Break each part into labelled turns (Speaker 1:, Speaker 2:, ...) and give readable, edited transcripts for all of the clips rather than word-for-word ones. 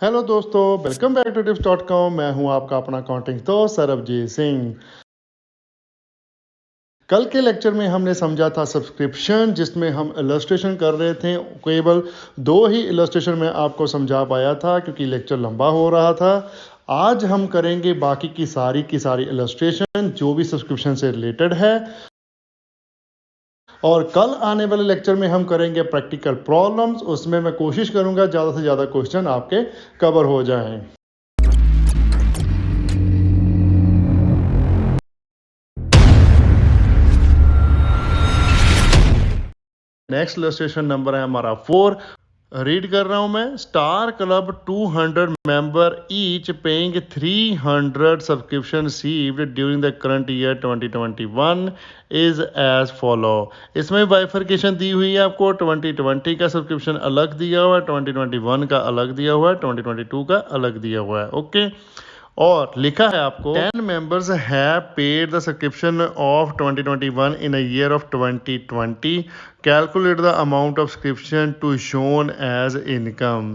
Speaker 1: Hello दोस्तों, welcome back to tips.com। मैं हूं आपका अपना अकाउंटिंग दोस्त सरबजीत सिंह। कल के लेक्चर में हमने समझा था सब्सक्रिप्शन, जिसमें हम इलस्ट्रेशन कर रहे थे। केवल 2 ही इलस्ट्रेशन में आपको समझा पाया था क्योंकि लेक्चर लंबा हो रहा था। आज हम करेंगे बाकी की सारी इलस्ट्रेशन जो भी सब्सक्रिप्शन से रिलेटेड है, और कल आने वाले लेक्चर में हम करेंगे प्रैक्टिकल प्रॉब्लम्स। उसमें मैं कोशिश करूंगा ज़्यादा से ज़्यादा क्वेश्चन आपके कवर हो जाएं। नेक्स्ट इलस्ट्रेशन नंबर है हमारा 4। रीड कर रहा हूं मैं। Star club 200 member each paying 300 subscription received during the current year 2021 is as follow. इसमें बाइफर्केशन दी हुई है आपको। 2020 का सब्सक्रिप्शन अलग दिया हुआ है, 2021 का अलग दिया हुआ है, 2022 का अलग दिया हुआ है। ओके, और लिखा है आपको 10 members have paid the subscription of 2021 in a year of 2020. Calculate the amount of subscription to shown as income.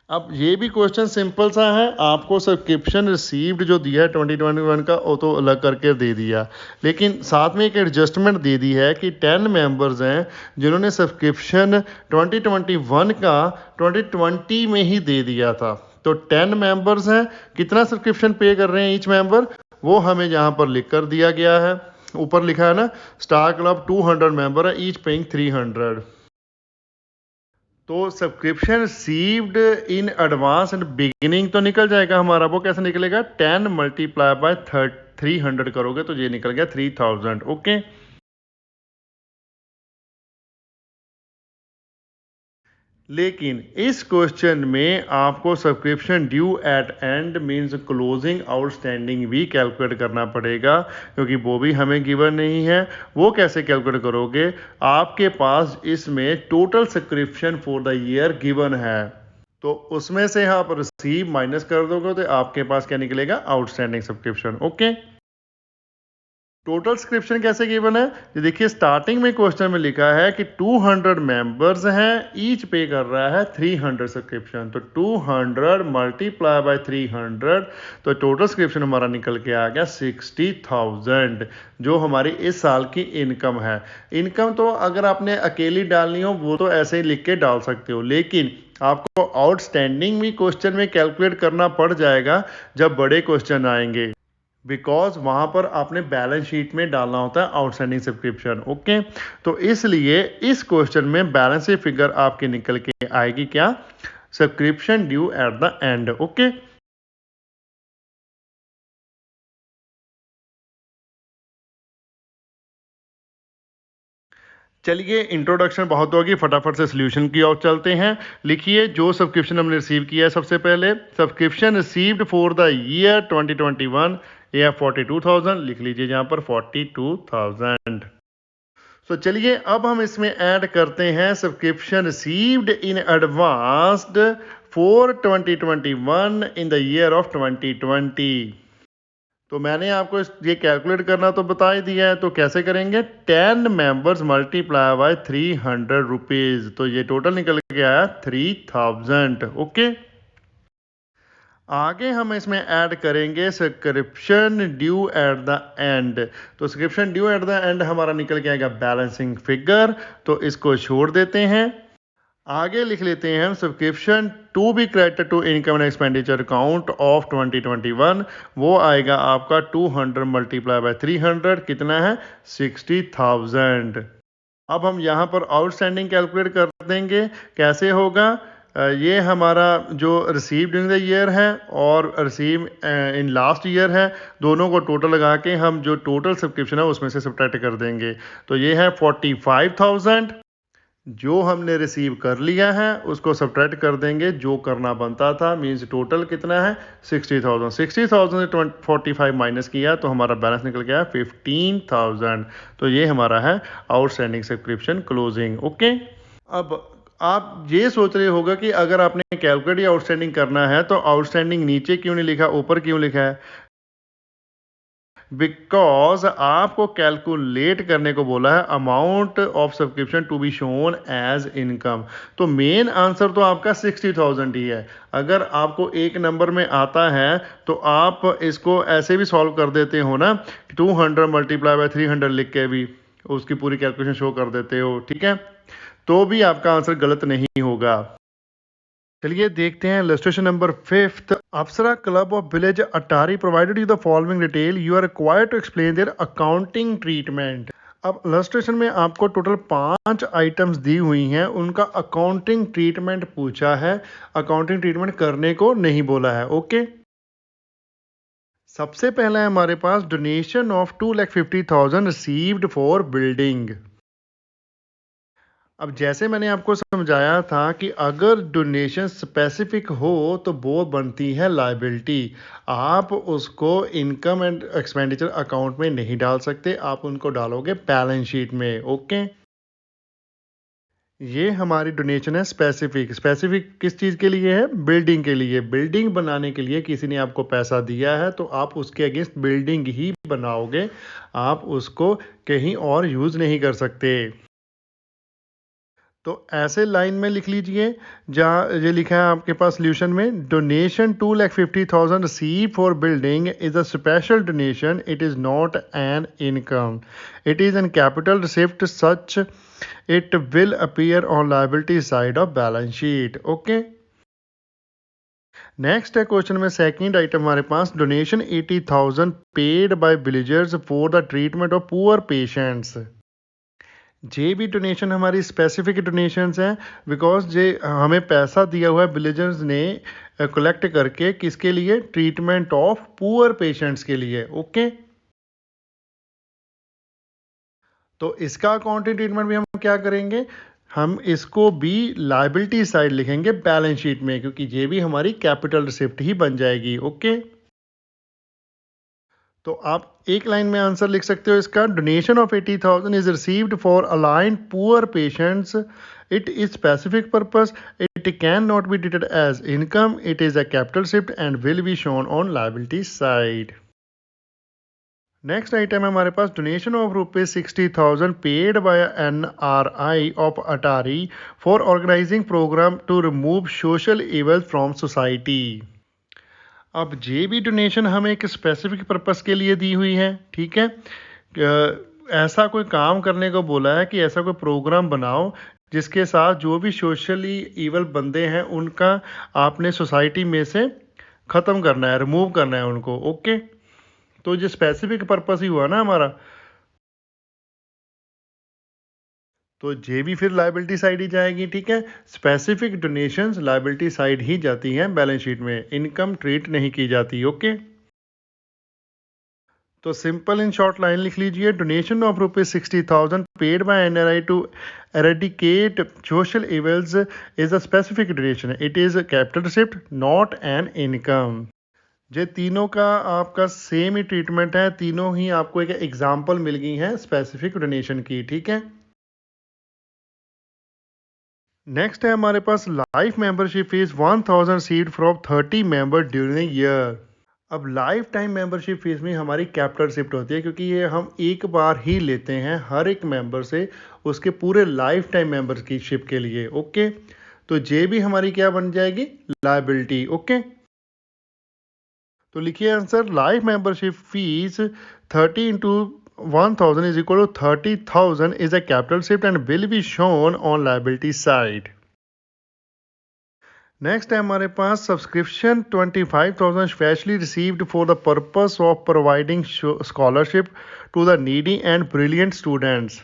Speaker 1: अब ये भी क्वेश्चन सिंपल सा है। आपको सब्सक्रिप्शन रिसीव्ड जो दिया है 2021 का वो तो अलग करके दे दिया, लेकिन साथ में एक एडजस्टमेंट दे दी है कि 10 मेंबर्स हैं जिन्होंने सब्सक्रिप्शन 2021 का 2020 में ही दे दिया था। तो 10 मेंबर्स हैं, कितना सब्सक्रिप्शन पे कर रहे हैं ईच मेंबर, वो हमें यहाँ पर लिख कर दिया गया है। ऊपर लिखा है ना, स्टार क्लब 200 मेंबर है, ईच पेइंग 300। तो subscription received in advance and beginning तो निकल जाएगा हमारा। वो कैसे निकलेगा, 10 मल्टीप्लाई बाय 300 करोगे तो ये निकल गया 3000। ओके, लेकिन इस क्वेश्चन में आपको subscription due eight and means closing outstanding भी कैलकुलेट करना पड़ेगा, क्योंकि वो भी हमें गिवन नहीं है। वो कैसे कैलकुलेट करोगे, आपके पास इसमें total subscription for the year given है, तो उसमें से आप रिसीव माइनस कर दोगे तो आपके पास क्या निकलेगा, outstanding subscription. Okay, total subscription कैसे गिवन है, ये देखिए स्टार्टिंग में क्वेश्चन में लिखा है कि 200 मेंबर्स हैं, ईच पे कर रहा है 300 सब्सक्रिप्शन। तो 200 मल्टीप्लाई बाय 300, तो टोटल सब्सक्रिप्शन हमारा निकल के आ गया 60,000, जो हमारी इस साल की इनकम है। इनकम तो अगर आपने अकेली डालनी हो वो तो ऐसे ही लिख के डाल सकते हो, लेकिन आपको आउटस्टैंडिंग भी क्वेश्चन में कैलकुलेट करना पड़ जाएगा जब बड़े क्वेश्चन आएंगे, बिकॉज वहां पर आपने बैलेंस शीट में डालना होता है आउटस्टैंडिंग सब्सक्रिप्शन। ओके, तो इसलिए इस क्वेश्चन में बैलेंस शीट फिगर आपकी निकल के आएगी क्या, subscription due at the and. Okay, चलिए इंट्रोडक्शन बहुत होगी, फटाफट से सोल्यूशन की ओर चलते हैं। लिखिए जो सब्सक्रिप्शन हमने रिसीव किया है, सबसे पहले subscription received for the year 2021 या 42,000 लिख लीजिए यहाँ पर 42,000। तो चलिए अब हम इसमें ऐड करते हैं subscription received in advanced for 2021 in the year of 2020। तो मैंने आपको ये कैलकुलेट करना तो बता ही दिया है, तो कैसे करेंगे, 10 मेंबर्स मल्टीप्लाई बाय 300 रुपीज, तो ये टोटल निकल के आया 3000। ओके, आगे हम इसमें ऐड करेंगे subscription due at the end. तो subscription due at the end हमारा निकल के आएगा बैलेंसिंग फिगर, तो इसको छोड़ देते हैं। आगे लिख लेते हैं हम subscription to be credited to income and expenditure account of 2021, वो आएगा आपका 200 मल्टीप्लाई बाय 300, कितना है 60,000। अब हम यहाँ पर आउटस्टैंडिंग कैलकुलेट कर देंगे। कैसे होगा, ये हमारा जो रिसीव ड्यूरिंग द ईयर है और रिसीव इन लास्ट ईयर है, दोनों को टोटल लगा के हम जो टोटल सब्सक्रिप्शन है उसमें से सब्ट्रैक्ट कर देंगे। तो ये है 45,000, जो हमने रिसीव कर लिया है उसको सब्ट्रैक्ट कर देंगे जो करना बनता था, मींस टोटल कितना है 60,000। 60,000 से 45 माइनस किया तो हमारा बैलेंस निकल गया 15,000। तो ये हमारा है आउटस्टैंडिंग सब्सक्रिप्शन क्लोजिंग। ओके, अब आप ये सोच रहे होगा कि अगर आपने कैलकुलेट या आउटस्टैंडिंग करना है तो आउटस्टैंडिंग नीचे क्यों नहीं लिखा, ऊपर क्यों लिखा है। बिकॉज आपको कैलकुलेट करने को बोला है amount of subscription to be shown as income. तो मेन आंसर तो आपका 60,000 ही है। अगर आपको एक नंबर में आता है तो आप इसको ऐसे भी सॉल्व कर देते हो ना, 200 मल्टीप्लाई बाय 300 लिख के भी उसकी पूरी कैलकुलेशन शो कर देते हो, ठीक है, तो भी आपका आंसर गलत नहीं होगा। चलिए देखते हैं illustration number 5। Apsara club of village Atari provided you the following detail, you are required to explain their accounting treatment. अब इलस्ट्रेशन में आपको टोटल 5 आइटम्स दी हुई हैं, उनका अकाउंटिंग ट्रीटमेंट पूछा है, अकाउंटिंग ट्रीटमेंट करने को नहीं बोला है। ओके, सबसे पहला है हमारे पास donation of 2,50,000 received for building. अब जैसे मैंने आपको समझाया था कि अगर डोनेशन स्पेसिफिक हो तो वो बनती है लायबिलिटी। आप उसको इनकम एंड एक्सपेंडिचर अकाउंट में नहीं डाल सकते, आप उनको डालोगे बैलेंस शीट में। ओके, ये हमारी डोनेशन है स्पेसिफिक। स्पेसिफिक किस चीज़ के लिए है? बिल्डिंग के लिए। बिल्डिंग बनाने के लिए किसी ने आपको पैसा दिया है तो आप उसके अगेंस्ट बिल्डिंग ही बनाओगे, आप उसको कहीं और यूज़ नहीं कर सकते। तो ऐसे लाइन में लिख लीजिए जहाँ ये लिखा है आपके पास सोल्यूशन में, donation 2,50,000 receive for building is a special donation, it is not an income, it is an capital receipt such it will appear on liability side of balance sheet. Okay, next है question में second item हमारे पास, donation 80,000 paid by villagers for the treatment of poor patients. जे भी donation हमारी specific donations हैं, because जे हमें पैसा दिया हुआ है विलेजर्स ने कलेक्ट करके, किसके लिए? ट्रीटमेंट ऑफ पुअर पेशेंट्स के लिए। ओके, तो इसका अकाउंटिंग ट्रीटमेंट भी हम क्या करेंगे, हम इसको भी लायबिलिटी साइड लिखेंगे बैलेंस शीट में, क्योंकि ये भी हमारी कैपिटल रिसिप्ट ही बन जाएगी। ओके, तो आप एक लाइन में आंसर लिख सकते हो इसका, donation of 80,000 is received for align poor patients, it is specific purpose, it can not be treated as income, it is a capital receipt and will be shown on liability side. Next item है हमारे पास, donation of ₹60,000 paid by NRI of Attari for organising programme to remove social evil from society. अब जे भी donation हमें एक specific purpose के लिए दी हुई है, ठीक है, ऐसा कोई काम करने को बोला है कि ऐसा कोई प्रोग्राम बनाओ जिसके साथ जो भी सोशली इवल बंदे हैं उनका आपने सोसाइटी में से ख़त्म करना है, रिमूव करना है उनको। ओके, तो ये स्पेसिफिक पर्पस ही हुआ ना हमारा, तो जे भी फिर लायबिलिटी साइड ही जाएगी। ठीक है, स्पेसिफिक डोनेशंस लायबिलिटी साइड ही जाती हैं बैलेंस शीट में, इनकम ट्रीट नहीं की जाती। ओके, तो सिंपल इन शॉर्ट लाइन लिख लीजिए, donation of ₹60,000 paid by NRI to eradicate social evils is a specific donation, it is a capital receipt not an income। ये तीनों का आपका सेम ही ट्रीटमेंट है, तीनों ही आपको एक एग्जांपल मिल गई हैं स्पेसिफिक डोनेशन की। ठीक है, नेक्स्ट है हमारे पास, life membership fees 1,000 seat from 30 member during year. अब लाइफ टाइम मेंबरशिप फीस में हमारी कैपिटल शिफ्ट होती है, क्योंकि ये हम एक बार ही लेते हैं हर एक मेंबर से उसके पूरे लाइफ टाइम मेंबरशिप के लिए। ओके, तो जे भी हमारी क्या बन जाएगी? लायबिलिटी। ओके, तो लिखिए answer, life membership fees 30 into 1,000 is equal to 30,000 is a capital shift and will be shown on liability side. Next है हमारे पास, subscription 25,000 specially received for the purpose of providing scholarship to the needy and brilliant students.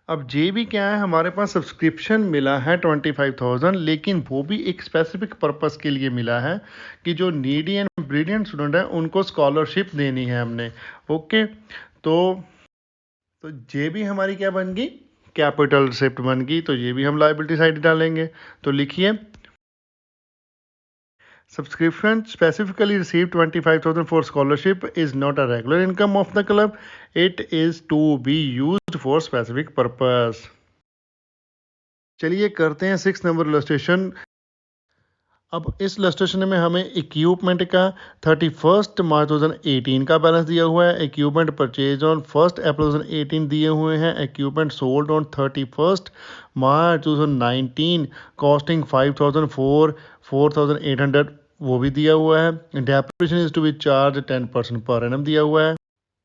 Speaker 1: अब जे भी क्या है, हमारे पास सब्सक्रिप्शन मिला है 25,000, लेकिन वो भी एक स्पेसिफिक पर्पस के लिए मिला है कि जो नीडी एंड ब्रिलियंट स्टूडेंट हैं उनको स्कॉलरशिप देनी है हमने। ओके, तो जे भी हमारी क्या बन गई? कैपिटल रिसिप्ट बन गई, तो ये भी हम लायबिलिटी साइड डालेंगे। तो लिखिए, subscription specifically received 25,000 for scholarship is not a regular income of the club, it is to be used for specific purpose। चलिए करते हैं 6 नंबर इलस्ट्रेशन। अब इस इलस्ट्रेशन में हमें इक्विपमेंट का 31 मार्च 2018 का बैलेंस दिया हुआ है, इक्विपमेंट परचेज ऑन 1 अप्रैल 2018 दिए हुए हैं, equipment sold on 31 March 2019 costing 4,800 वो भी दिया हुआ है, depreciation is to be charge 10% पर एनम दिया हुआ है,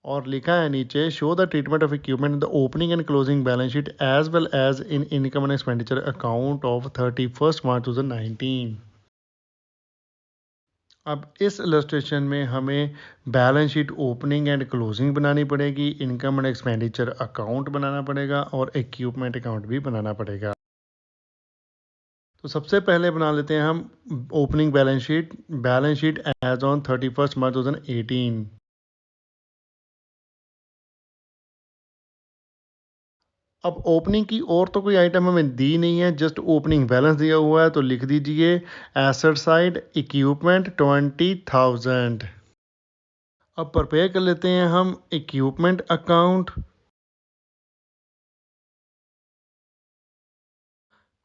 Speaker 1: और लिखा है नीचे show the treatment of equipment in the opening and closing balance sheet as well as in income and expenditure account of 31 March 2019। अब इस इलस्ट्रेशन में हमें balance sheet opening and closing बनानी पड़ेगी, इनकम एंड एक्सपेंडिचर अकाउंट बनाना पड़ेगा और equipment account भी बनाना पड़ेगा। तो सबसे पहले बना लेते हैं हम opening balance sheet as on 31 March 2018। अब ओपनिंग की और तो कोई आइटम हमें दी नहीं है, जस्ट ओपनिंग बैलेंस दिया हुआ है, तो लिख दीजिए एसेट साइड इक्विपमेंट 20,000। अब प्रिपेयर कर लेते हैं हम इक्विपमेंट अकाउंट।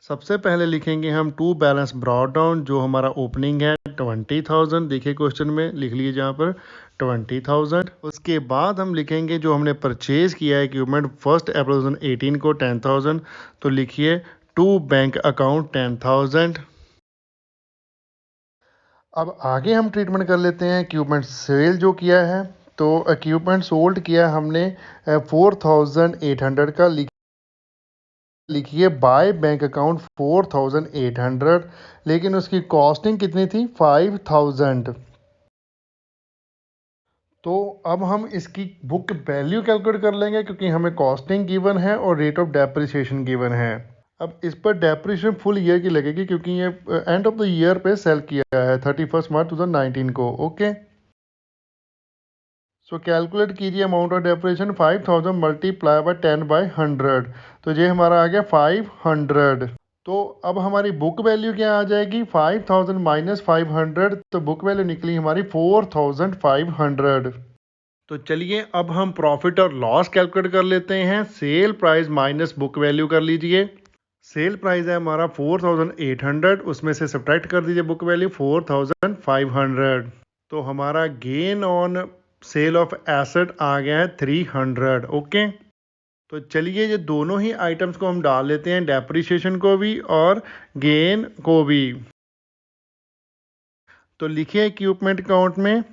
Speaker 1: सबसे पहले लिखेंगे हम टू बैलेंस ब्रॉट डाउन, जो हमारा ओपनिंग है 20,000, देखिए क्वेश्चन में लिख लीजिए यहाँ पर 20,000। उसके बाद हम लिखेंगे जो हमने परचेज किया है इक्विपमेंट 1 अप्रैल 2018 को 10,000, तो लिखिए टू बैंक अकाउंट 10,000। अब आगे हम ट्रीटमेंट कर लेते हैं इक्विपमेंट सेल जो किया है, तो इक्विपमेंट सोल्ड किया हमने 4,800 का, लिखिए बाय बैंक अकाउंट 4,800, लेकिन उसकी कॉस्टिंग कितनी थी 5,000। तो अब हम इसकी बुक वैल्यू कैलकुलेट कर लेंगे, क्योंकि हमें कॉस्टिंग गिवन है और रेट ऑफ डेप्रिसिएशन गिवन है। अब इस पर डेप्रिसिएशन फुल ईयर की लगेगी, क्योंकि ये एंड ऑफ द ईयर पे सेल किया है 31 मार्च 2019 को। ओके, सो कैलकुलेट कीजिए amount of depreciation 5,000 multiply by 10/100, तो ये हमारा आ गया 500। तो अब हमारी बुक वैल्यू क्या आ जाएगी 5,000 माइनस 500, तो बुक वैल्यू निकली हमारी 4,500। तो चलिए अब हम प्रॉफिट और लॉस कैलकुलेट कर लेते हैं। Sale price minus book value कर लीजिए। सेल प्राइस है हमारा 4,800, उसमें से सब्ट्रैक्ट कर दीजिए बुक वैल्यू 4,500, तो हमारा gain on sale of asset आ गया है 300। ओके, तो चलिए ये दोनों ही आइटम्स को हम डाल लेते हैं, डेप्रिसिएशन को भी और गेन को भी। तो लिखिए इक्विपमेंट अकाउंट में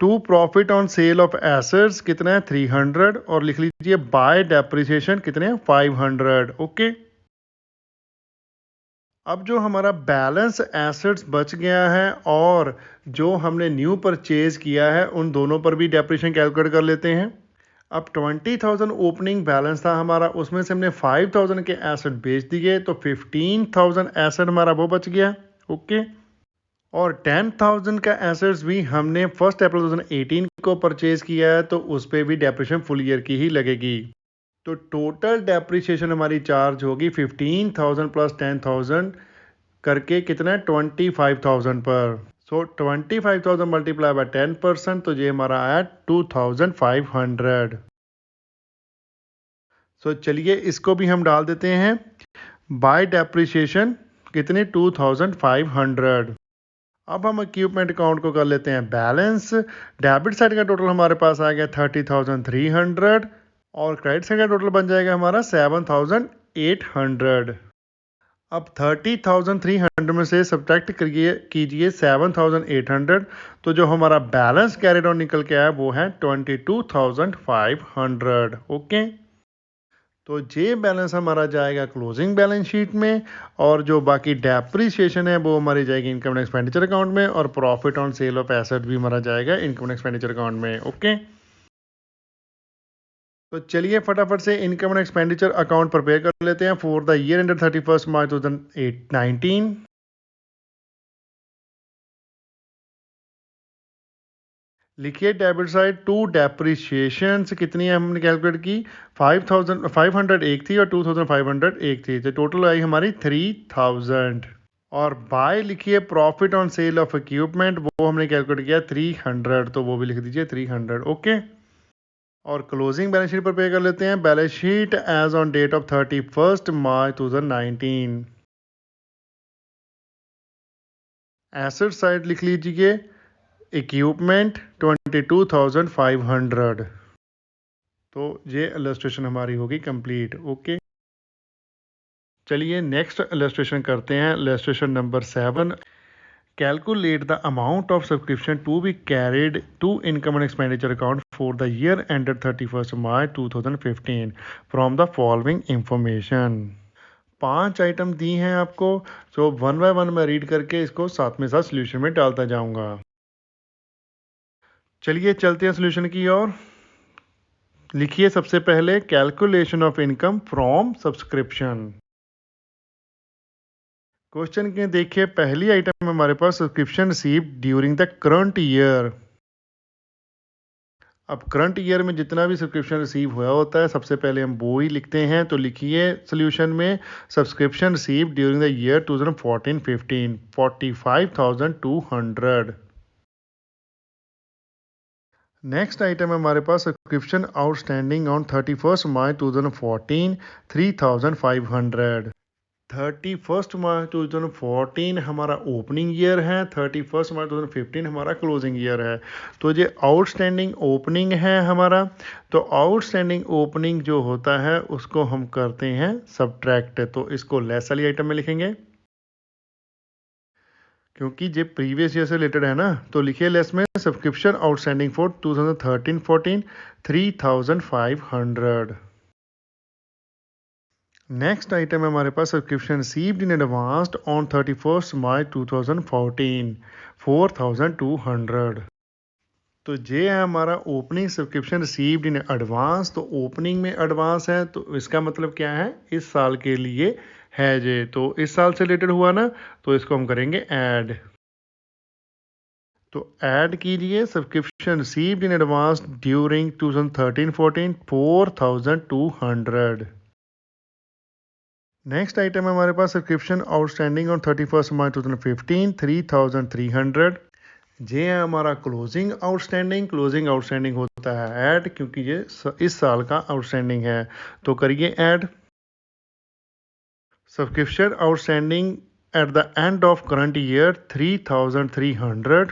Speaker 1: to profit on sale of assets कितना है 300, और लिख लीजिए बाय डेप्रिसिएशन कितने हैं 500। ओके, अब जो हमारा बैलेंस एसेट्स बच गया है और जो हमने न्यू परचेज किया है, उन दोनों पर भी डेप्रिसिएशन कैलकुलेट कर लेते हैं। अब 20,000 ओपनिंग बैलेंस था हमारा, उसमें से हमने 5,000 के एसेट बेच दिए, तो 15,000 एसेट हमारा वो बच गया। ओके, और 10,000 का एसेट्स भी हमने 1 अप्रैल 2018 को परचेज किया है, तो उस पर भी डेप्रिसिएशन फुल ईयर की ही लगेगी। तो टोटल डेप्रिसिएशन हमारी चार्ज होगी 15,000 प्लस 10,000 करके कितना है 25,000 पर। सो 25,000 मल्टीप्लाई बाय 10%, तो ये हमारा आया 2,500। सो चलिए इसको भी हम डाल देते हैं बाय डेप्रिसिएशन कितने 2,500। अब हम इक्विपमेंट अकाउंट को कर लेते हैं बैलेंस। डेबिट साइड का टोटल हमारे पास आ गया 30,300, और क्रेडिट साइड का टोटल बन जाएगा हमारा 7,800। अब 30,300 में से सब्ट्रैक्ट कीजिए 7,800, तो जो हमारा बैलेंस कैरिड ऑन निकल के आया वो है 22,500। ओके, तो ये बैलेंस हमारा जाएगा क्लोजिंग बैलेंस शीट में, और जो बाकी डेप्रिसिएशन है वो हमारी जाएगी इनकम एंड एक्सपेंडिचर अकाउंट में, और profit on sale of asset भी हमारा जाएगा इनकम एंड एक्सपेंडिचर अकाउंट में। ओके, तो चलिए फटाफट से income and expenditure account prepare कर लेते हैं for the year ended 31 March 2019। लिखिए डेबिट साइड टू डेप्रिसिएशन कितनी है हमने कैलकुलेट की 5,500 एक थी और 2,500 एक थी, तो टोटल आई हमारी 3,000। और बाय लिखिए profit on sale of equipment, वो हमने कैलकुलेट किया 300, तो वो भी लिख दीजिए 300। ओके, और क्लोजिंग बैलेंस शीट पर पे कर लेते हैं। Balance sheet as on date of 31 March 2019। Asset side लिख लीजिए इक्विपमेंट 22,500। तो ये इलस्ट्रेशन हमारी होगी कंप्लीट। ओके, चलिए नेक्स्ट इलस्ट्रेशन करते हैं। Illustration number 7, calculate the amount of subscription to be carried to income and expenditure account for the year ended 31 March 2015 from the following information. 5 item दी हैं आपको, जो वन बाय वन मैं read करके इसको साथ में साथ सोल्यूशन में डालता जाऊंगा। चलिए चलते हैं सोल्यूशन की ओर। लिखिए सबसे पहले calculation of income from subscription. Question के देखिए पहली आइटम हमारे पास subscription receive during the current year. अब करंट ईयर में जितना भी सब्सक्रिप्शन रिसीव हुआ होता है सबसे पहले हम वो ही लिखते हैं। तो लिखिए सोल्यूशन में subscription receive during the year 2014-15 45,200। Next item है हमारे पास subscription outstanding on 31 March 2014 3,500। 31 March 2014 हमारा ओपनिंग ईयर है, 31 मार्च 2015 हमारा क्लोजिंग ईयर है। तो ये आउटस्टैंडिंग ओपनिंग है हमारा। तो आउटस्टैंडिंग ओपनिंग जो होता है उसको हम करते हैं सबट्रैक्ट। तो इसको लेस वाली आइटम में लिखेंगे क्योंकि ये प्रीवियस ईयर से रिलेटेड है ना। तो लिखिए लेस में subscription outstanding for 2013-14 3,500। Next item है हमारे पास subscription received in advanced on 31 March 2014 4,200। तो ये है हमारा opening subscription received in advance. तो ओपनिंग में एडवांस है तो इसका मतलब क्या है, इस साल के लिए है ये। तो इस साल से रिलेटेड हुआ ना, तो इसको हम करेंगे ऐड। तो ऐड कीजिए subscription received in advance during 2013-14 4,200। Next item है हमारे पास सब्सक्रिप्शन आउटस्टैंडिंग ऑन 31 मार्च 2015 3,300। ये है हमारा क्लोजिंग आउटस्टैंडिंग। क्लोजिंग आउटस्टैंडिंग होता है ऐड, क्योंकि ये इस साल का आउटस्टैंडिंग है। तो करिए add subscription outstanding at the end of current year 3,300।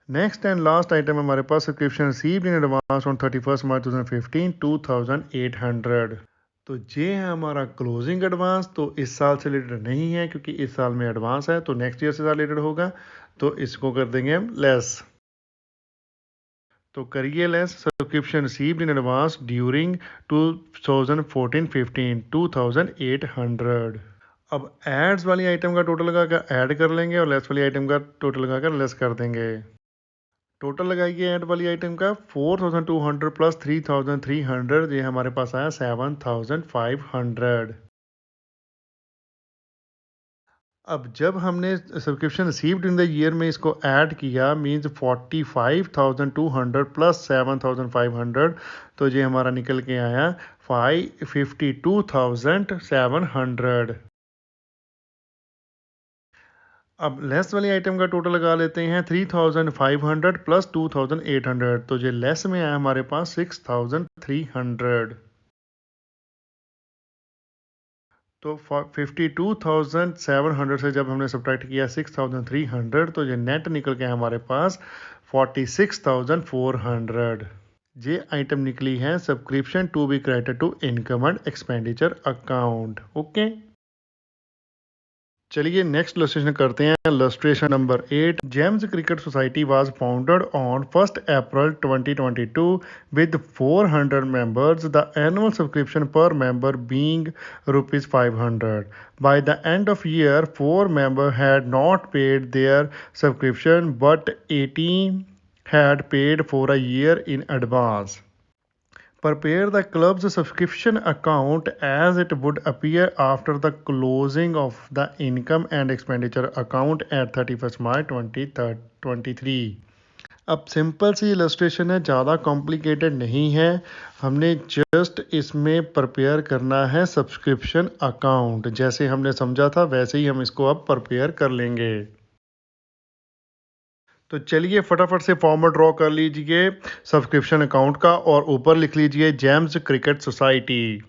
Speaker 1: Next and last item हमारे पास subscription received in advance on 31 March 2015 2,800। तो ये है हमारा क्लोजिंग एडवांस। तो इस साल से रिलेटेड नहीं है क्योंकि इस साल में एडवांस है, तो नेक्स्ट ईयर से रिलेटेड होगा। तो इसको कर देंगे हम लेस। तो करिए less subscription received in advance during 2014-15 2,800। अब एड्स वाली आइटम का टोटल लगाकर ऐड कर लेंगे और लेस वाली आइटम का टोटल लगाकर लेस कर देंगे। टोटल लगाइए ऐड वाली आइटम का 4,200 प्लस 3,300, ये हमारे पास आया 7,500। अब जब हमने subscription received in the year में इसको ऐड किया मींस 45,200 प्लस 7,500, तो ये हमारा निकल के आया 52,700। अब लेस वाली आइटम का टोटल लगा लेते हैं 3,500 प्लस 2,800, तो ये लेस में आया हमारे पास 6,300। तो 52,700 से जब हमने सब्ट्रैक्ट किया 6,300, तो ये नेट निकल के हमारे पास 46,400। ये आइटम निकली है subscription to be credited to income and expenditure account. Okay, चलिए नेक्स्ट इलस्ट्रेशन करते हैं। Illustration number 8, James cricket society was founded on 1 April 2022 with 400 members, the annual subscription per member being rupees 500. By the end of year, 4 members had not paid their subscription but 18 had paid for a year in advance. Prepare the club's subscription account as it would appear after the closing of the income and expenditure account at 31st March 2023। अब simple सी illustration है, ज़्यादा complicated नहीं है। हमने just इसमें prepare करना है subscription account. जैसे हमने समझा था वैसे ही हम इसको अब प्रिपेयर कर लेंगे। तो चलिए फटाफट से फॉर्मेट ड्रॉ कर लीजिए सब्सक्रिप्शन अकाउंट का और ऊपर लिख लीजिए जेम्स क्रिकेट सोसाइटी।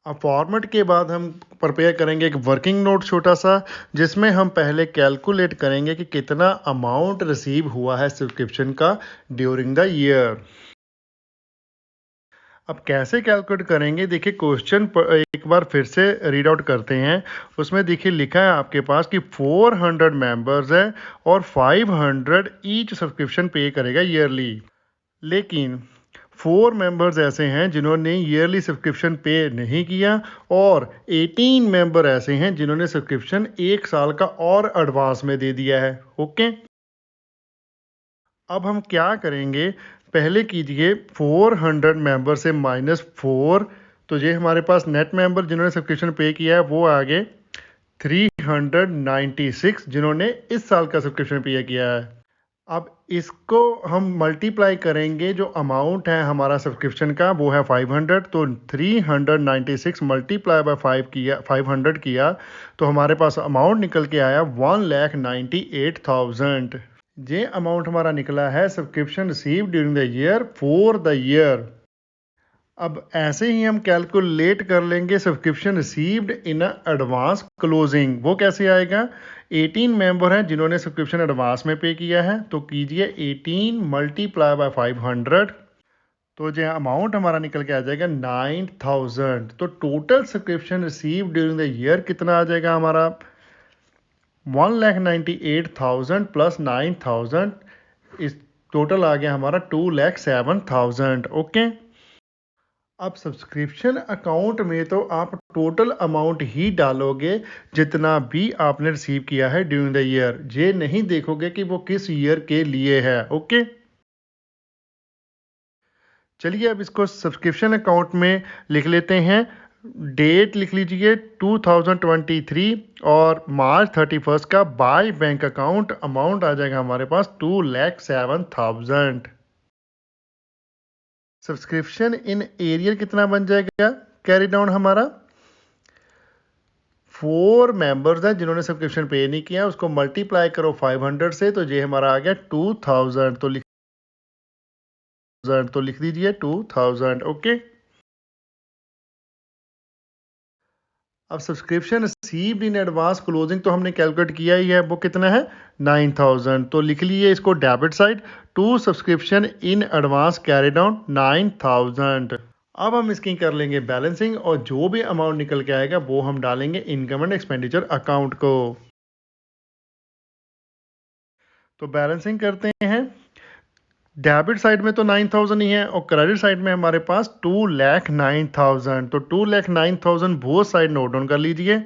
Speaker 1: अब फॉर्मेट के बाद हम प्रिपेयर करेंगे एक वर्किंग नोट छोटा सा, जिसमें हम पहले कैलकुलेट करेंगे कि कितना अमाउंट रिसीव हुआ है सब्सक्रिप्शन का ड्यूरिंग द ईयर। अब कैसे कैलकुलेट करेंगे, देखिए क्वेश्चन एक बार फिर से रीड आउट करते हैं। उसमें देखिए लिखा है आपके पास कि 400 मेंबर्स हैं और 500 ईच सब्सक्रिप्शन पे करेगा ईयरली। लेकिन 4 मेंबर्स ऐसे हैं जिन्होंने ईयरली सब्सक्रिप्शन पे नहीं किया और 18 मेंबर ऐसे हैं जिन्होंने सब्सक्रिप्शन 1 साल का और एडवांस में दे दिया है। ओके, अब हम क्या करेंगे, पहले कीजिए 400 मेंबर से -4, तो ये हमारे पास नेट मेंबर जिन्होंने सब्सक्रिप्शन पे किया है वो आ गए 396 जिन्होंने इस साल का सब्सक्रिप्शन पे किया है। अब इसको हम मल्टीप्लाई करेंगे, जो अमाउंट है हमारा सब्सक्रिप्शन का वो है 500, तो 396 मल्टीप्लाई बाय 500 किया तो हमारे पास अमाउंट निकल के आया 1,98,000। ये अमाउंट हमारा निकला है subscription receive during the year for the year. अब ऐसे ही हम कैलकुलेट कर लेंगे subscription received in advance closing. वो कैसे आएगा, 18 मेंबर हैं जिन्होंने सब्सक्रिप्शन एडवांस में पे किया है, तो कीजिए 18 मल्टीप्लाई बाय 500, तो जो अमाउंट हमारा निकल के आ जाएगा 9,000। तो total subscription receive during the year कितना आ जाएगा हमारा, 1,98,000 प्लस 9,000, इस टोटल आ गया हमारा 2,07,000। ओके, अब सब्सक्रिप्शन अकाउंट में तो आप टोटल अमाउंट ही डालोगे जितना भी आपने रिसीव किया है ड्यूरिंग द ईयर, ये नहीं देखोगे कि वो किस ईयर के लिए है। ओके, चलिए अब इसको सब्सक्रिप्शन अकाउंट में लिख लेते हैं। डेट लिख लीजिए 2023 और मार्च 31 का बाय बैंक अकाउंट अमाउंट आ जाएगा हमारे पास 2,07,000। सब्सक्रिप्शन इन एरियर कितना बन जाएगा, कैरी डाउन हमारा 4 मेंबर्स हैं जिन्होंने सब्सक्रिप्शन पे नहीं किया, उसको मल्टीप्लाई करो 500 से, तो ये हमारा आ गया 2000, तो लिख दीजिए 2000। ओके, अब subscription received in advance closing तो हमने कैलकुलेट किया ही है, वो कितना है 9,000, तो लिख लीजिए इसको debit side, to subscription in advance carry down 9,000। अब हम इसकी कर लेंगे बैलेंसिंग और जो भी अमाउंट निकल के आएगा वो हम डालेंगे इनकम एंड एक्सपेंडिचर अकाउंट को। तो बैलेंसिंग करते हैं, डेबिट साइड में तो 9,000 ही है और क्रेडिट साइड में हमारे पास 2,09,000, तो 2,09,000 बोथ साइड नोट डाउन कर लीजिए।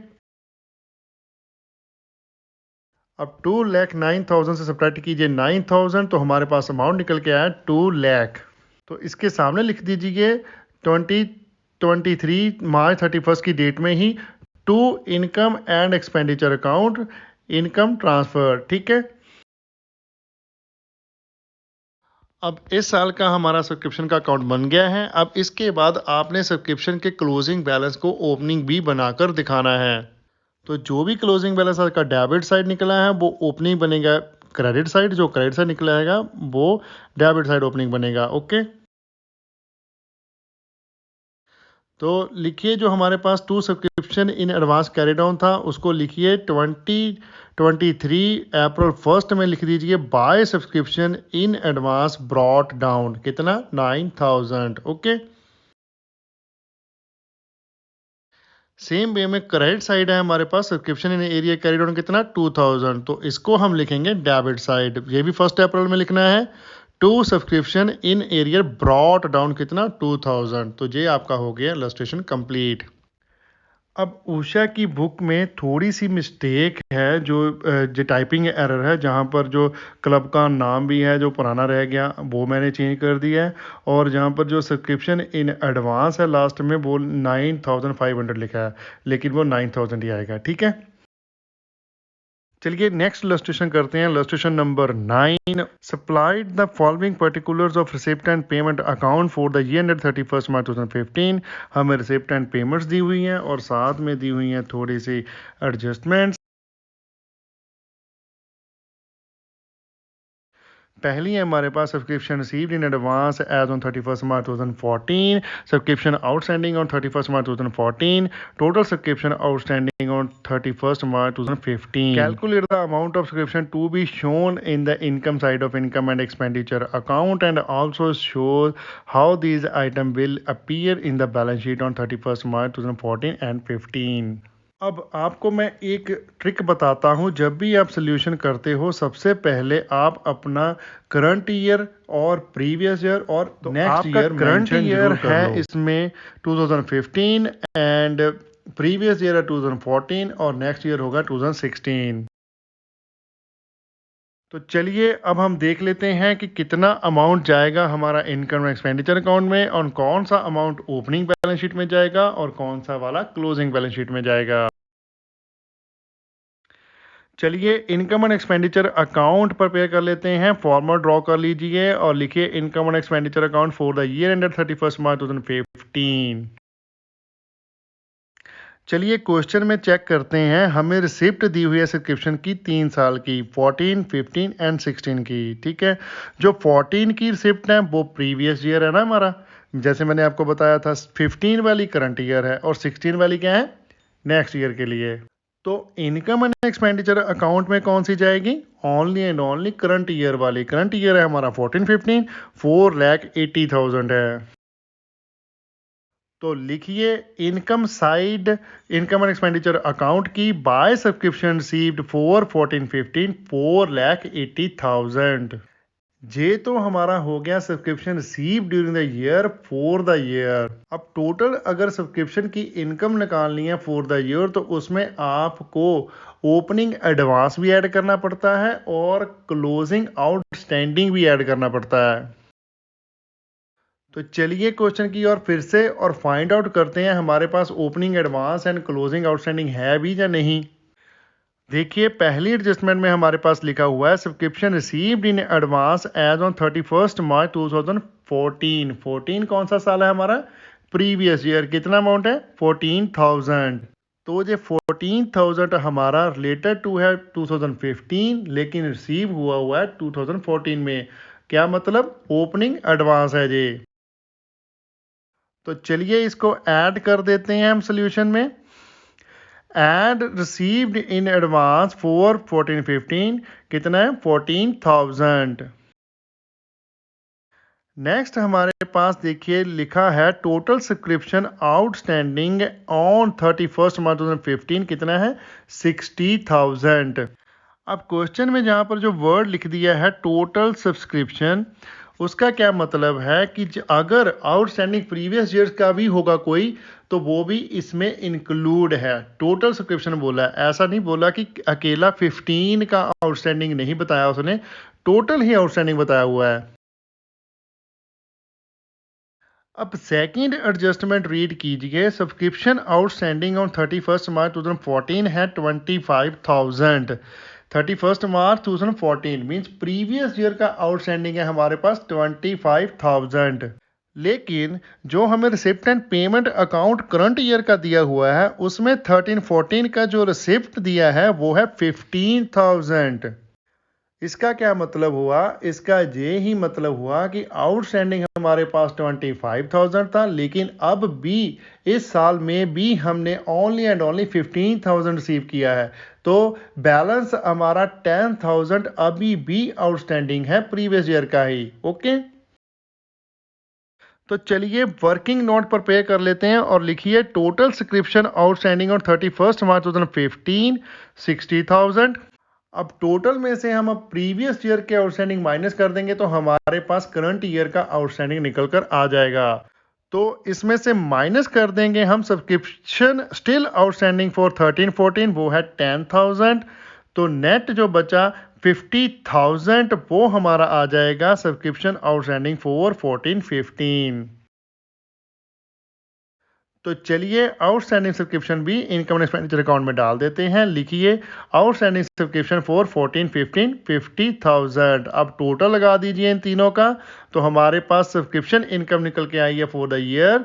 Speaker 1: अब 2,09,000 से सब्ट्रैक्ट कीजिए 9,000, तो हमारे पास अमाउंट निकल के आया 2 लाख। तो इसके सामने लिख दीजिए 2023 मार्च 31 की डेट में ही to income and expenditure account income transfer. ठीक है, अब इस साल का हमारा सब्सक्रिप्शन का अकाउंट बन गया है। अब इसके बाद आपने सब्सक्रिप्शन के क्लोजिंग बैलेंस को ओपनिंग भी बनाकर दिखाना है। तो जो भी क्लोजिंग बैलेंस आपका डेबिट साइड निकला है वो ओपनिंग बनेगा क्रेडिट साइड, जो क्रेडिट साइड निकला है वो डेबिट साइड ओपनिंग बनेगा। ओके, तो लिखिए जो हमारे पास to subscription in advance carry down था उसको लिखिए 2023 अप्रैल 1 में लिख दीजिए by subscription in advance brought down कितना 9,000। ओके, सेम वे में क्रेडिट साइड है हमारे पास subscription in area carry down कितना 2,000, तो इसको हम लिखेंगे डेबिट साइड, ये भी 1 अप्रैल में लिखना है। To subscription in arrear brought down कितना 2,000, तो ये आपका हो गया इलस्ट्रेशन कंप्लीट। अब उषा की बुक में थोड़ी सी मिस्टेक है, जो टाइपिंग एरर है, जहाँ पर जो क्लब का नाम भी है जो पुराना रह गया वो मैंने चेंज कर दिया है, और जहाँ पर जो सब्सक्रिप्शन इन एडवांस है लास्ट में वो 9,500 लिखा है, लेकिन वो 9,000 ही आएगा। ठीक है, चलिए नेक्स्ट इलस्ट्रेशन करते हैं। Illustration number 9, supplied the following particulars of receipt and payment account for the year ended 31 March 2015। हमें रिसिप्ट एंड पेमेंट्स दी हुई हैं और साथ में दी हुई हैं थोड़ी सी एडजस्टमेंट्स। पहली है हमारे पास subscription received in advance as on 31st March 2014, subscription outstanding on 31st March 2014, total subscription outstanding on 31st March 2015. Calculate the amount of subscription to be shown in the income side of income and expenditure account and also shows how these items will appear in the balance sheet on 31st March 2014 and 15. अब आपको मैं एक trick बताता हूँ। जब भी आप solution करते हो सबसे पहले आप अपना करंट ईयर और प्रीवियस ईयर और नेक्स्ट ईयर करंट ईयर है इसमें 2015 एंड प्रीवियस ईयर है 2014 और नेक्स्ट ईयर होगा 2016। तो चलिए अब हम देख लेते हैं कि कितना अमाउंट जाएगा हमारा इनकम एक्सपेंडिचर अकाउंट में और कौन सा अमाउंट ओपनिंग बैलेंस शीट में जाएगा और कौन सा वाला क्लोजिंग बैलेंस शीट में जाएगा। चलिए income and expenditure account prepare कर लेते हैं। फॉर्मूला ड्रॉ कर लीजिए और लिखिए income and expenditure account for the year ended 31st March 2015। चलिए क्वेश्चन में चेक करते हैं। हमें रिसिप्ट दी हुई है सब्सक्रिप्शन की 3 साल की 14, 15 एंड 16 की। ठीक है, जो 14 की रिसिप्ट है वो प्रीवियस ईयर है ना हमारा, जैसे मैंने आपको बताया था। 15 वाली करंट ईयर है और 16 वाली क्या है, नेक्स्ट ईयर के लिए। तो इनकम एंड एक्सपेंडिचर अकाउंट में कौन सी जाएगी, only and only current year वाली। करंट ईयर है हमारा 14-15, 4,80,000 है। तो लिखिए income side income and expenditure account की बाय सब्सक्रिप्शन रिसीव्ड फॉर 14-15 4,80,000। ये तो हमारा हो गया subscription receive during the year for the year. अब टोटल अगर सब्सक्रिप्शन की इनकम निकालनी है फॉर द ईयर तो उसमें आपको ओपनिंग एडवांस भी ऐड करना पड़ता है और क्लोजिंग आउटस्टैंडिंग भी ऐड करना पड़ता है। तो चलिए क्वेश्चन की और फिर से और फाइंड आउट करते हैं हमारे पास opening advance and closing outstanding है भी या नहीं। देखिए पहली एडजस्टमेंट में हमारे पास लिखा हुआ है subscription received in advance as on 31st March 2014। 14 कौन सा साल है हमारा, प्रीवियस ईयर। कितना अमाउंट है, 14,000। तो ये 14,000 हमारा रिलेटेड टू है 2015 लेकिन रिसीव हुआ है 2014 में। क्या मतलब, ओपनिंग एडवांस है ये। तो चलिए इसको ऐड कर देते हैं हम सोल्यूशन में। And received in advance for 14-15 कितना है, 14,000। नेक्स्ट हमारे पास देखिए लिखा है total subscription outstanding on 31st March 2015 कितना है, 60,000। अब क्वेश्चन में जहाँ पर जो वर्ड लिख दिया है टोटल सब्सक्रिप्शन, उसका क्या मतलब है कि अगर आउटस्टैंडिंग प्रीवियस ईयर्स का भी होगा कोई तो वो भी इसमें इंक्लूड है। टोटल सब्सक्रिप्शन बोला है, ऐसा नहीं बोला कि अकेला 15 का आउटस्टैंडिंग नहीं बताया उसने, टोटल ही आउटस्टैंडिंग बताया हुआ है। अब सेकंड एडजस्टमेंट रीड कीजिए। Subscription outstanding on 31st March 2014 है 25,000। 31st March 2014 means previous year का आउटस्टैंडिंग है हमारे पास 25,000। लेकिन जो हमें receipt and payment account current year का दिया हुआ है उसमें 13-14 का जो रिसिप्ट दिया है वो है 15,000। इसका क्या मतलब हुआ, इसका ये ही मतलब हुआ कि आउटस्टैंडिंग हमारे पास 25,000 था लेकिन अब भी इस साल में भी हमने ओनली एंड ओनली 15,000 रिसीव किया है। तो बैलेंस हमारा 10,000 अभी भी आउटस्टैंडिंग है प्रीवियस ईयर का ही। ओके, तो चलिए वर्किंग नोट प्रिपेयर कर लेते हैं और लिखिए total subscription outstanding on 31st March 2015 60,000। अब टोटल में से हम अब प्रीवियस ईयर के आउटस्टैंडिंग माइनस कर देंगे तो हमारे पास करंट ईयर का आउटस्टैंडिंग निकल कर आ जाएगा। तो इसमें से माइनस कर देंगे हम सब्सक्रिप्शन स्टिल आउटस्टैंडिंग फॉर 13-14 वो है 10,000। तो नेट जो बचा 50,000 वो हमारा आ जाएगा सब्सक्रिप्शन आउटस्टैंडिंग फॉर 14-15। तो चलिए आउटस्टैंडिंग सब्सक्रिप्शन भी इनकम एक्सपेंडिचर अकाउंट में डाल देते हैं। लिखिए आउटस्टैंडिंग सब्सक्रिप्शन फॉर 14-15 50,000। अब टोटल लगा दीजिए इन तीनों का तो हमारे पास सब्सक्रिप्शन इनकम निकल के आई है फॉर द ईयर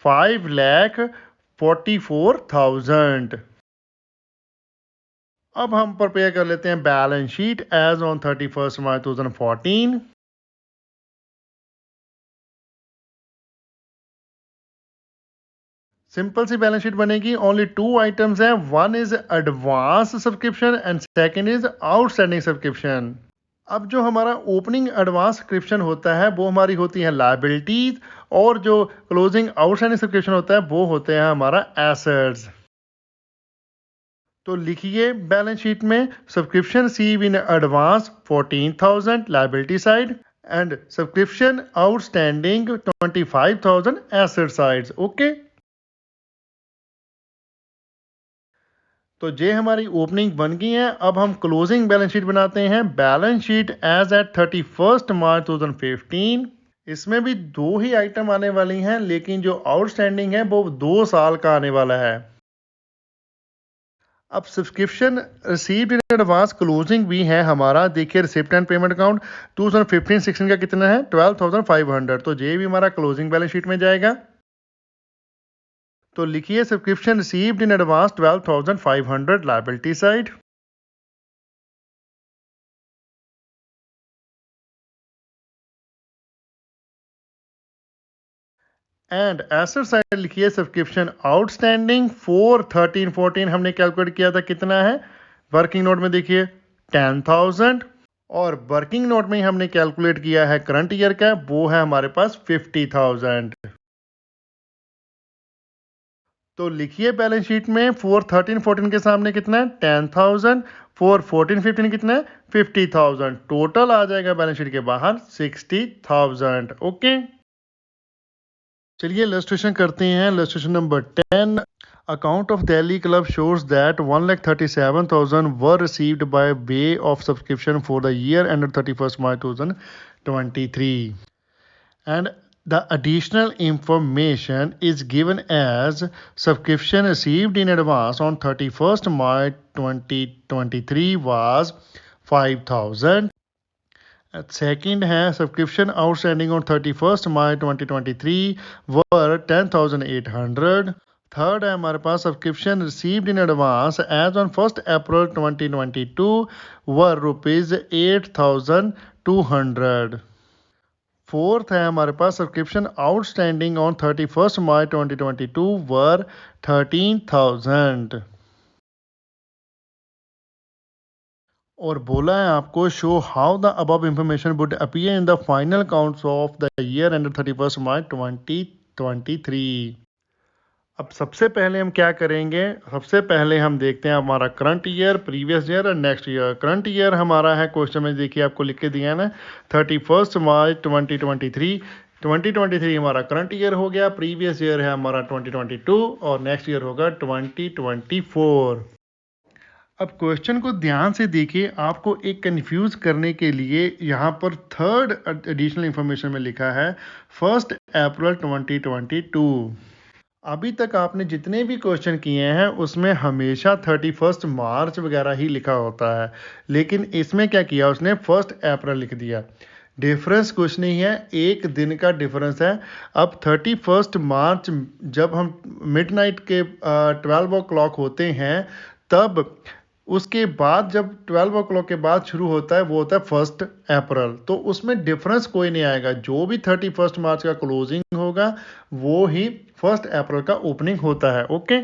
Speaker 1: 5,44,000। अब हम प्रिपेयर कर लेते हैं balance sheet as on 31 March 2014। Simple सी बैलेंस शीट बनेगी। ओनली टू आइटम्स हैं, one is advance subscription and second is outstanding subscription. अब जो हमारा ओपनिंग एडवांस सब्सक्रिप्शन होता है वो हमारी होती है लायबिलिटीज, और जो क्लोजिंग आउटस्टैंडिंग सब्सक्रिप्शन होता है वो होते हैं हमारा एसेट्स। तो लिखिए बैलेंस शीट में subscription receive in advance 14,000 liability side and subscription outstanding 25,000 asset sides. Okay, तो ये हमारी ओपनिंग बन गई है। अब हम क्लोजिंग बैलेंस शीट बनाते हैं। Balance sheet as eight 31 March 2015। इसमें भी दो ही आइटम आने वाली हैं, लेकिन जो आउटस्टैंडिंग है वो 2 साल का आने वाला है। अब subscription received in advance closing भी है हमारा। देखिए रिसिप्ट एंड पेमेंट अकाउंट 2015-16 का कितना है 12,500, तो ये भी हमारा क्लोजिंग बैलेंस शीट में जाएगा। तो लिखिए subscription received in advance 12,500 liability side and asset side लिखिए सब्सक्रिप्शन आउटस्टैंडिंग 4/13/14 हमने कैलकुलेट किया था कितना है। वर्किंग नोट में देखिए 10,000, और वर्किंग नोट में हमने कैलकुलेट किया है करंट ईयर का, वो है हमारे पास 50,000। तो लिखिए बैलेंस शीट में 4/13/14 के सामने कितना है 10,000, 4/14/15 कितना है 50,000, टोटल आ जाएगा बैलेंस शीट के बाहर 60,000। ओके, चलिए इलस्ट्रेशन करते हैं। Illustration number 10। Account of Delhi Club shows that 1,37,000 were received by way of subscription for the year ended 31st March 2023, and the additional information is given as subscription received in advance on 31st March 2023 was 5,000. Second है subscription outstanding on 31st March 2023 were 10,800। Third है हमारे पास subscription received in advance as on 1st April 2022 were ₹8,200। Fourth है हमारे पास subscription outstanding on 31st March 2022 were 13,000। और बोला है आपको show how the above information would appear in the final accounts of the year ended 31st March 2023। अब सबसे पहले हम क्या करेंगे, सबसे पहले हम देखते हैं हमारा करंट ईयर, प्रीवियस ईयर और नेक्स्ट ईयर। करंट ईयर हमारा है, क्वेश्चन में देखिए आपको लिख के दिया है ना 31st मार्च 2023। 2023 हमारा करंट ईयर हो गया, प्रीवियस ईयर है हमारा 2022 और नेक्स्ट ईयर होगा 2024। अब क्वेश्चन को ध्यान से देखिए, आपको एक कंफ्यूज करने के लिए यहाँ पर थर्ड एडिशनल इंफॉर्मेशन में लिखा है 1st April 2022। अभी तक आपने जितने भी क्वेश्चन किए हैं उसमें हमेशा 31st मार्च वगैरह ही लिखा होता है, लेकिन इसमें क्या किया उसने 1st April लिख दिया। डिफरेंस कुछ नहीं है, एक दिन का डिफरेंस है। अब 31st मार्च जब हम मिडनाइट के 12 o'clock होते हैं, तब उसके बाद जब 12 o'clock के बाद शुरू होता है वो होता है 1st April, तो उसमें डिफरेंस कोई नहीं आएगा। जो भी 31st मार्च का क्लोजिंग होगा वो ही 1st April का ओपनिंग होता है। ओके,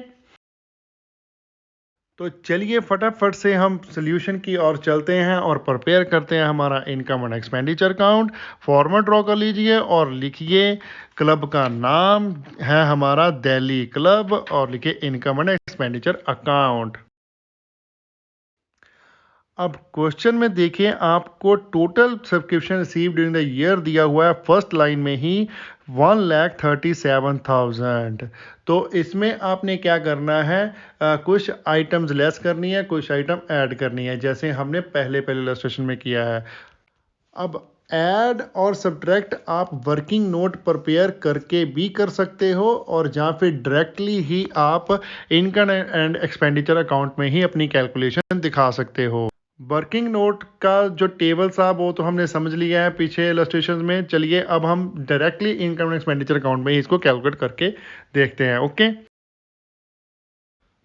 Speaker 1: तो चलिए फटाफट से हम सोल्यूशन की ओर चलते हैं और प्रिपेयर करते हैं हमारा income and expenditure account. Format draw कर लीजिए और लिखिए क्लब का नाम है हमारा दिल्ली क्लब और लिखिए इनकम एंड एक्सपेंडिचर अकाउंट। अब क्वेश्चन में देखिए आपको total subscription receive during the year दिया हुआ है, फर्स्ट लाइन में ही 1,37,000। तो इसमें आपने क्या करना है, कुछ आइटम्स लेस करनी है, कुछ आइटम ऐड करनी है, जैसे हमने पहले इलस्ट्रेशन में किया है। अब ऐड और सब्ट्रैक्ट आप वर्किंग नोट प्रिपेयर करके भी कर सकते हो, और जहाँ फिर डायरेक्टली ही आप इनकम एंड एक्सपेंडिचर अकाउंट में ही अपनी कैलकुलेशन दिखा सकते हो। वर्किंग नोट का जो टेबल साहब वो तो हमने समझ लिया है पीछे इलस्ट्रेशन में। चलिए अब हम डायरेक्टली इनकम एक्सपेंडिचर अकाउंट में ही इसको कैलकुलेट करके देखते हैं। ओके,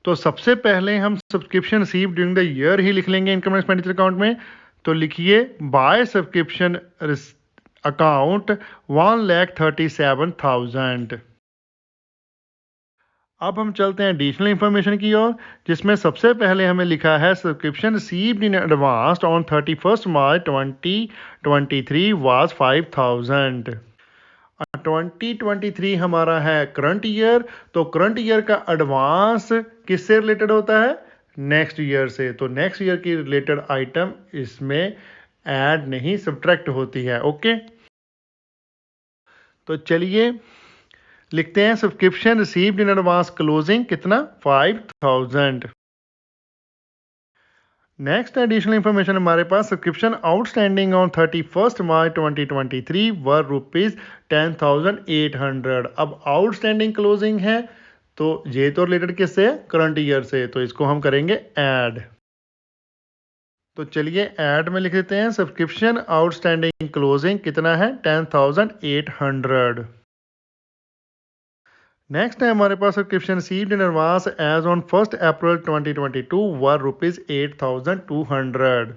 Speaker 1: तो सबसे पहले हम subscription receive during the year ही लिख लेंगे इनकम एक्सपेंडिचर अकाउंट में। तो लिखिए बाय सब्सक्रिप्शन अकाउंट 1,37,000। अब हम चलते हैं एडिशनल इंफॉर्मेशन की ओर, जिसमें सबसे पहले हमें लिखा है subscription received in advance on 31 March 2023 was 5,000। 2023 हमारा है करंट ईयर, तो करंट ईयर का एडवांस किससे रिलेटेड होता है? नेक्स्ट ईयर से। तो नेक्स्ट ईयर की रिलेटेड आइटम इसमें ऐड नहीं सब्ट्रैक्ट होती है। ओके, तो चलिए लिखते हैं subscription received in advance closing कितना? 5,000। नेक्स्ट एडिशनल इंफॉर्मेशन हमारे पास subscription outstanding on 31 March 2023 were ₹10,800। अब आउटस्टैंडिंग क्लोजिंग है, तो ये तो रिलेटेड किससे है? करंट ईयर से, तो इसको हम करेंगे ऐड। तो चलिए ऐड में लिख देते हैं सब्सक्रिप्शन आउटस्टैंडिंग क्लोजिंग कितना है? 10,800। नेक्स्ट है हमारे पास subscription received in advance as on 1 April 2022 were ₹8,200।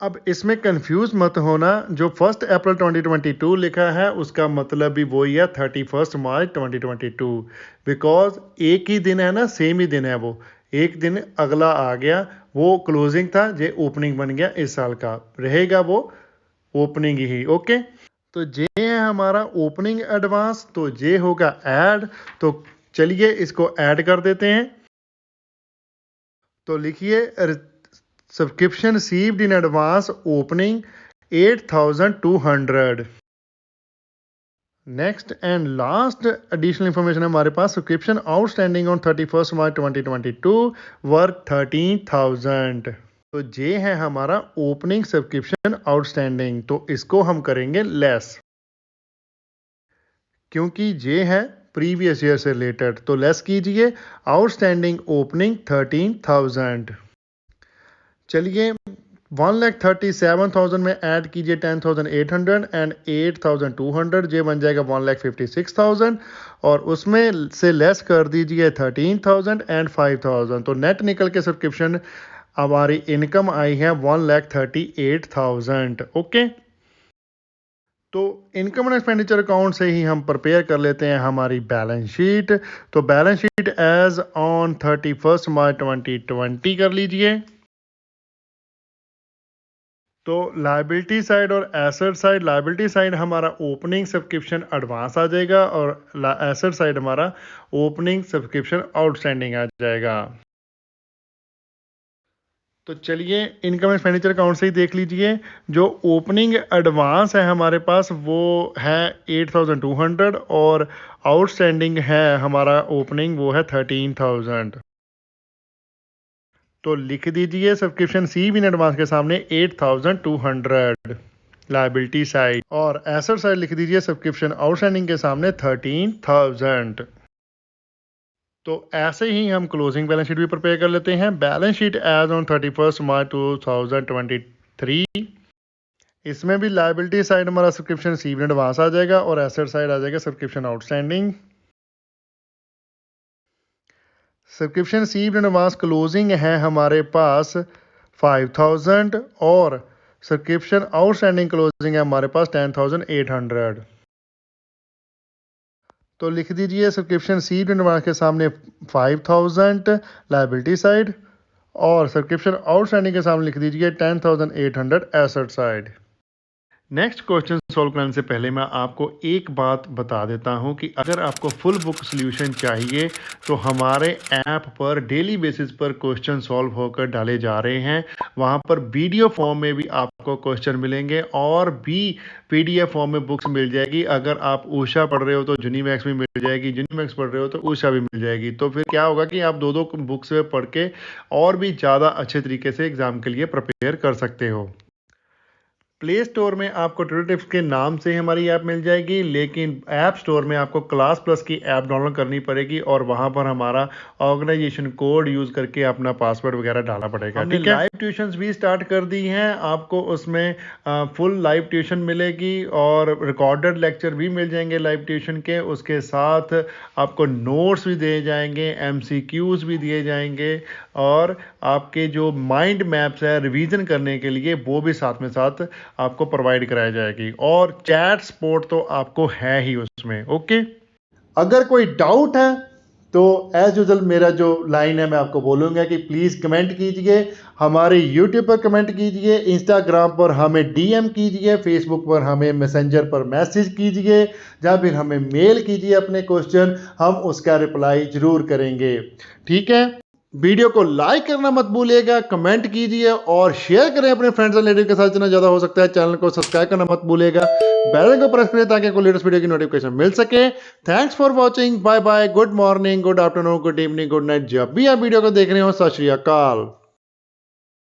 Speaker 1: अब इसमें कंफ्यूज मत होना, जो 1 अप्रैल 2022 लिखा है उसका मतलब भी वही है 31 मार्च 2022, बिकॉज एक ही दिन है ना, सेम ही दिन है, वो एक दिन अगला आ गया, वो क्लोजिंग था, ये ओपनिंग बन गया, इस साल का रहेगा वो ओपनिंग ही। ओके, तो जे है हमारा ओपनिंग एडवांस, तो जे होगा ऐड। तो चलिए इसको ऐड कर देते हैं। तो लिखिए subscription received in advance opening 8,200। Next and last additional information हमारे पास subscription outstanding on 31 March 2022 were 13,000। तो जे है हमारा ओपनिंग सब्सक्रिप्शन आउटस्टैंडिंग, तो इसको हम करेंगे लेस, क्योंकि जे है प्रीवियस ईयर से रिलेटेड, तो लेस कीजिए आउटस्टैंडिंग ओपनिंग 13,000। चलिए 1,37,000 में ऐड कीजिए 10,800 एंड 8,200, ये बन जाएगा 1,56,000, और उसमें से लेस कर दीजिए 13,000 एंड 5,000, तो नेट निकल के सब्सक्रिप्शन हमारी इनकम आई है 1,38,000। ओके, तो इनकम एंड एक्सपेंडिचर अकाउंट से ही हम प्रिपेयर कर लेते हैं हमारी बैलेंस शीट। तो बैलेंस शीट एज ऑन 31 मार्च 2020 कर लीजिए। तो लायबिलिटी साइड और एसेट साइड, लायबिलिटी साइड हमारा ओपनिंग सब्सक्रिप्शन एडवांस आ जाएगा, और एसेट साइड हमारा ओपनिंग सब्सक्रिप्शन आउटस्टैंडिंग आ जाएगा। तो चलिए इनकम एक्सपेंडिचर अकाउंट से ही देख लीजिए। जो ओपनिंग एडवांस है हमारे पास वो है 8,200, और आउटस्टैंडिंग है हमारा ओपनिंग वो है 13,000। तो लिख दीजिए सब्सक्रिप्शन सी इन एडवांस के सामने 8,200 लायबिलिटी साइड, और एसेट साइड लिख दीजिए सब्सक्रिप्शन आउटस्टैंडिंग के सामने 13,000। तो ऐसे ही हम क्लोजिंग बैलेंस शीट भी प्रिपेयर कर लेते हैं। बैलेंस शीट एज ऑन 31 मार्च 2023, इसमें भी लायबिलिटी साइड हमारा सब्सक्रिप्शन रिसीव्ड एडवांस आ जाएगा, और एसेट साइड आ जाएगा subscription outstanding. Subscription received advance closing है हमारे पास 5,000, और सब्सक्रिप्शन आउटस्टैंडिंग क्लोजिंग है हमारे पास 10,800। तो लिख दीजिए सब्सक्रिप्शन रिसीव्ड एडवांस के सामने 5,000 लायबिलिटी साइड, और सब्सक्रिप्शन आउटस्टैंडिंग के सामने लिख दीजिए 10,800 asset side. Next question solve करने से पहले मैं आपको एक बात बता देता हूं कि अगर आपको फुल बुक सॉल्यूशन चाहिए तो हमारे ऐप पर डेली बेसिस पर क्वेश्चन सॉल्व होकर डाले जा रहे हैं। वहां पर वीडियो फॉर्म में भी आपको क्वेश्चन मिलेंगे, और भी PDF फॉर्म में बुक्स मिल जाएगी। अगर आप उषा पढ़ रहे हो तो यूनिमैक्स भी मिल जाएगी, यूनिमैक्स पढ़ रहे हो तो उषा भी मिल जाएगी। तो फिर क्या होगा कि आप दो दो बुक्स में पढ़ के और भी ज़्यादा अच्छे तरीके से एग्ज़ाम के लिए प्रिपेयर कर सकते हो। प्ले स्टोर में आपको ट्यूटर टिप्स के नाम से ही हमारी ऐप मिल जाएगी, लेकिन ऐप स्टोर में आपको क्लास प्लस की ऐप डाउनलोड करनी पड़ेगी और वहां पर हमारा ऑर्गेनाइजेशन कोड यूज करके अपना पासवर्ड वगैरह डालना पड़ेगा। ठीक है, लाइव ट्यूशंस भी स्टार्ट कर दी हैं, आपको उसमें फुल लाइव ट्यूशन मिलेगी और रिकॉर्डेड लेक्चर भी मिल जाएंगे लाइव ट्यूशन के। उसके साथ आपको नोट्स भी दिए जाएंगे, MCQs भी दिए जाएंगे और आपके जो माइंड मैप्स है रिवीजन करने के लिए वो भी साथ में साथ आपको प्रोवाइड कराई जाएगी और चैट सपोर्ट तो आपको है ही उसमें। ओके, अगर कोई डाउट है तो एज यूजल मेरा जो लाइन है मैं आपको बोलूँगा कि प्लीज़ कमेंट कीजिए, हमारे यूट्यूब पर कमेंट कीजिए, इंस्टाग्राम पर हमें DM कीजिए, फेसबुक पर हमें मैसेंजर पर मैसेज कीजिए या फिर हमें मेल कीजिए अपने क्वेश्चन, हम उसका रिप्लाई ज़रूर करेंगे। ठीक है, वीडियो को लाइक करना मत भूलिएगा, कमेंट कीजिए और शेयर करें अपने फ्रेंड्स एंड रिलेटिव के साथ जितना ज़्यादा हो सकता है। चैनल को सब्सक्राइब करना मत भूलिएगा, बेल आइकन को प्रेस करें ताकि आपको लेटेस्ट वीडियो की नोटिफिकेशन मिल सके। Thanks for watching, bye bye, good morning, good afternoon, good evening, good night, जब भी आप वीडियो को देख रहे हो। सत श्री अकाल।